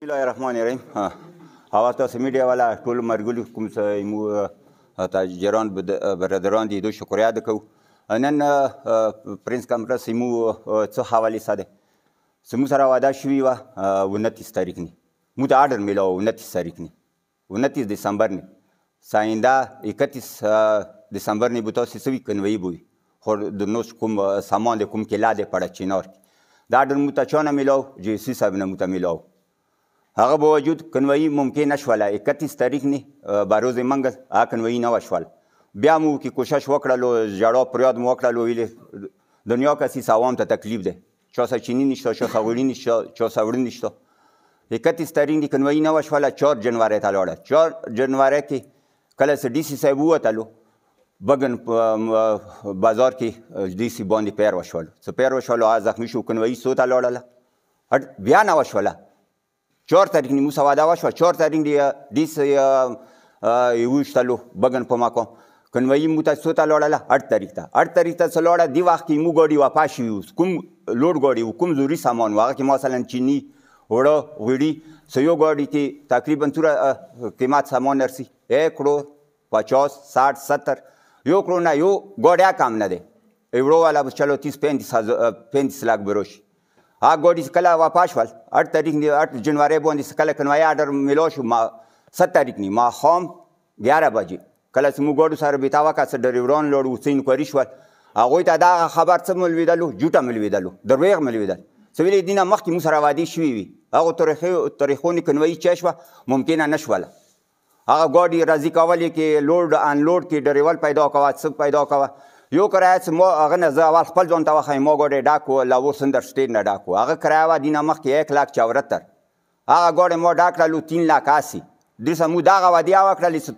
بسم الله الرحمن الرحیم. اول تاسو میډیا والا ټول مرګلي کوم څه مو تاجران برادران دي دو شکریه ادا کوو. نن پرنس کانفرنس مو څه حواله ساده سمو سره واده شوی و 29 تاریخ نی مو ته آرډر میلاو 29 تاریخ نی 29 دسامبر نی ساینده 31 دسامبر نی بوتا سوی کنوی بوی خور د نوش کوم سامان د کوم کلا د پړه چینار دا آرډر مو ته چانه میلاو جی سی صاحب نه مو ته میلاو هغه با وجود کنوی ممکن نشوله 31 تاریخ نی باروز منگل هغه کنوی نه وشول بیا مو کې کوشش وکړلو ژړا پریاد مو وکړلو ویلې دنیا کسی عوام ته تکلیف ده چا سره چینی نشته چا سره وړي نشته چا سره وړي نشته 31 تاریخ نی کنوی نه وشوله 4 جنوري ته لاړه 4 جنوري کې کله چې ډي سي صاحب ووتلو بګن بازار کې ډي سي باندې پیر وشول څه پیر وشول زخمی شو کنوی سو ته لاړله بیا نه وشوله 4 تاریخ نی موسی واده وشوه 4 تاریخ دی دیس یوشتلو بګن په ماکو کنوی مو ته سو ته لاړله 8 تاریخ ته 8 تاریخ ته څلوړه دی وخت کې مو ګاډي واپس شو کوم لوډ ګاډي کوم ضروري سامان واغه کې مثلا چینی وړه وړي سيو ګاډي کې تقریبا تور قیمت سامان نرسي 1 کروڑ 50 60 70 یو کروڑ نه یو ګاډیا کم نه دی ایورو والا چلو 30 35 لاک بروش هغه ګاډي کله واپس شول 8 تاریخ دی 8 جنوري باندې کله کنوای آرډر ملو شو ما 7 تاریخ نی ما خام 11 بجې کله چې مو ګاډو سره بیتاوه کا څه ډریوران لوړ حسین کوری شول هغه ته دا خبر څه ملویدلو جوټه ملویدلو درویغ ملویدل سویل دینه مخکې مو سره وادي شوی وي هغه تاریخونه کنوای چا شو ممکنه نشوله هغه ګاډي راځي کولې کې لوډ ان لوډ کې ډریول پیدا کوه څه پیدا کوه یو کرایه چې ما هغه نه زه اول خپل ځان ته وښیم ما ګاډی ډاک و لاور سندر سټیټ نه ډاک و هغه کرایه وه دینه مخکې 1,74,000 هغه ګاډی ما ډاک کړلو 3,80,000 دلته مو دغه ودیا وکړلې چې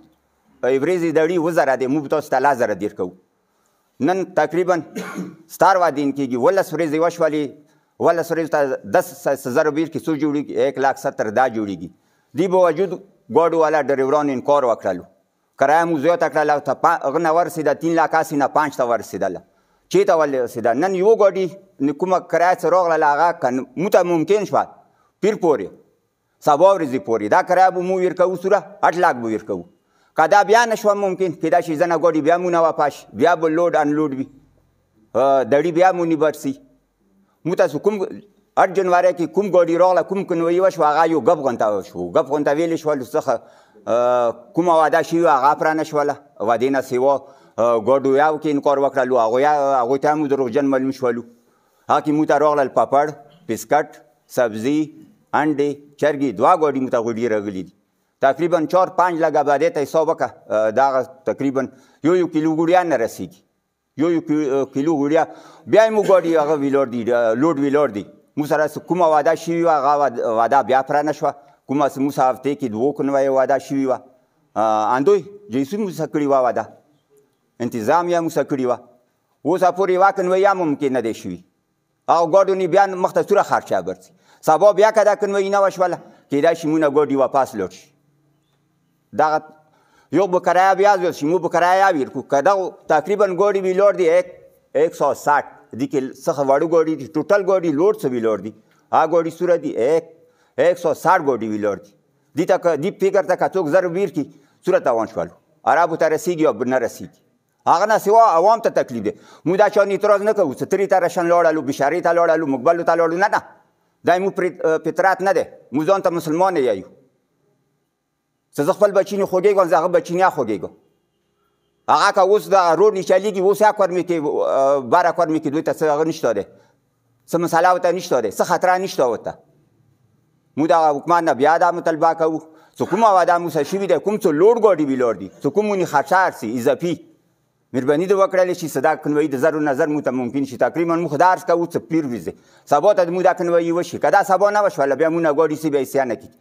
ورېځې دړي 2,000 دی موږ تاسو ته 10,000 دیر کوو نن تقریبا ستار وادین کېږي 11 ورېځې وشولې 11 ورېځو ته 10,000 بیر کې څو جوړېږي 1,70,000 دا جوړېږي دی به وجود ګاډو والا ډریوران انکار وکړلو کرایه مو زیاته کړله هغه نه ورسېده 3,80,000 نه 5 ته ورسېدله چېرته ورسېده نن یو ګاډي کومه کرایه چې راغله هغه مو ته ممکن شوه پیر پورې سبا ورځې پورې دا کرایه به مو ورکوو سوره 8 لاک به ورکوو که دا بیا نه شوه ممکن کیدای شي ځنه ګاډي بیا مو نه واپس بیا به لوډ انلوډ وي دړي بیا مو نیبرسي مو تاسو کوم 8 جنوري کې کوم ګاډي راغله کوم کنوی وشوه هغه یو ګپ غونته شو ګپ غونته ویلې شول څخه کومه واده شوي هغه پرې نه شوله وادې نه سوا ګاډو یاو کې انکار وکړلو هغوی ته مو دروغجن معلوم شولو هغه کې مو ته راغلل پاپړ بسکټ سبزي انډې چرګې 2 ګاډي مو ته غوډي راغلي دي تقریبا 4-5 لګه بعدې ته حساب وکړه دغه تقریبا یو کیلو ګوړیا نه رسېږي یو کیلو ګوړیا بیا یې مو ګاډي هغه ویلوړ دي لوډ ویلوړ دي مو سره کومه واده شوي وه هغه واده بیا پره نه شوه کومه چې موسی هفتې کې 2 کنوی واده شوي وه اندوی جیسو موسی کړې وه واده انتظام یا موسی کړې وه اوسه پورې یوه کنوی هم ممکن نه دی شوي هغه ګاډو نه بیا مخته توره خرچه برسي سبا بیا که دا کنوی نه وشوله کیدای شي مونه ګاډي واپس لوټ شي دغه یو به کرایه بیا زیات شي مو به کرایه ورکړو که دغه تقریبا ګاډي ویلوړ دي 160 دي کې څخه واړه ګاډي دي ټوټل ګاډي لوډ څه ویلوړ دي هغه ګاډي سوره دي 160 ګاډي ویلوړ دي دې فکر ته که څوک زر ویر کړي صورت روان شولو عربو ته رسېږي او نه رسېږي هغه نه سوا عوام ته تکلیف دی موږ دا چا اعتراض نه کوو چې ترې ته رشن لاړلو بشارې ته لاړلو مقبلو ته لاړو نه دا زموږ فطرت نه دی موږ ځان ته مسلمان یو چې زه خپل بچي نه خوږېږم زه هغه بچي نه خوږېږم هغه که اوس د روډ نه چلېږي اوس یا کور مې کې باره کور مې کې دوی ته څه هغه نشته دی څه مسله ورته نشته دی څه خطره نشته ورته مو د حکومت نه بیا دا مطالبه کوو چې کومه واده مو سره شوي دی کوم څه لوډ ګاډي ویلوړ دي چې کوم مونې خرچه هرسي اضافي مهرباني دې وکړلی شي چې دا کنوی د زرو نظر مو ته ممکن شي تقریبا مو خو دا عرض کوو چې پیر ویزې سبا ته مو دا کنوی وشي که دا سبا نه وشوله بیا مونږ ګاډي سي بیا حصیا نه کېږي